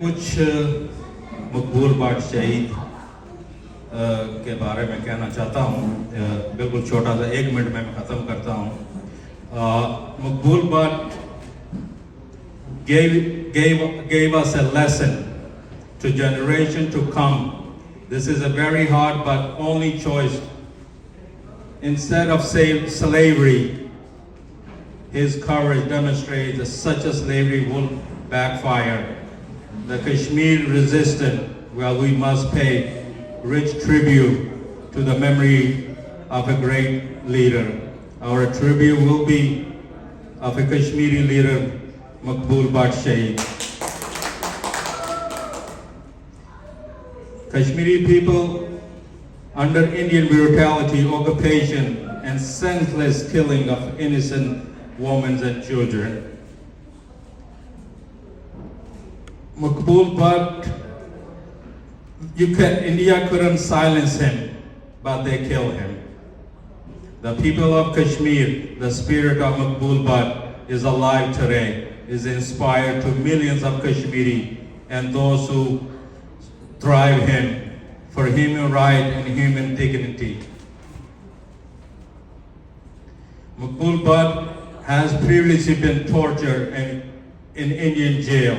कुछ मकबूल बाट शहीद के बारे में कहना चाहता हूँ। बिल्कुल छोटा सा 1 मिनट में मैं ख़त्म करता हूँ। मकबूल बाट gave us a lesson to generation to come. This is a very hard but only choice. Instead of slavery, his courage demonstrates that such a slavery will backfire. The Kashmir resistance, well, we must pay rich tribute to the memory of a great leader. Our tribute will be of a Kashmiri leader, Maqbool Bhat Shahid. Kashmiri people under Indian brutality, occupation, and senseless killing of innocent women and children. Maqbool Bhat, India couldn't silence him, but they killed him. The people of Kashmir, the spirit of Maqbool Bhat is alive today, is inspired to millions of Kashmiri and those who thrive him for human right and human dignity. Maqbool Bhat has previously been tortured in Indian jail.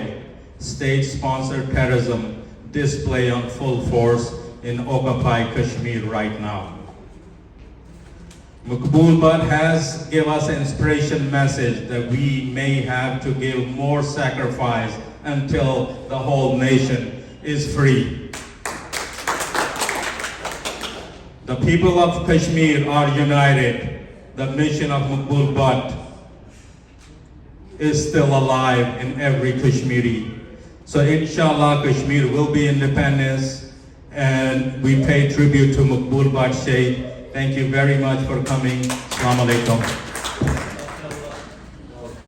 State-sponsored terrorism display on full force in occupied Kashmir right now. Maqbool Bhat has given us an inspiration message that we may have to give more sacrifice until the whole nation is free. The people of Kashmir are united. The mission of Maqbool Bhat is still alive in every Kashmiri. So inshallah, Kashmir will be independence, and we pay tribute to Maqbool Bhat Shahid. Thank you very much for coming. Assalamu alaikum.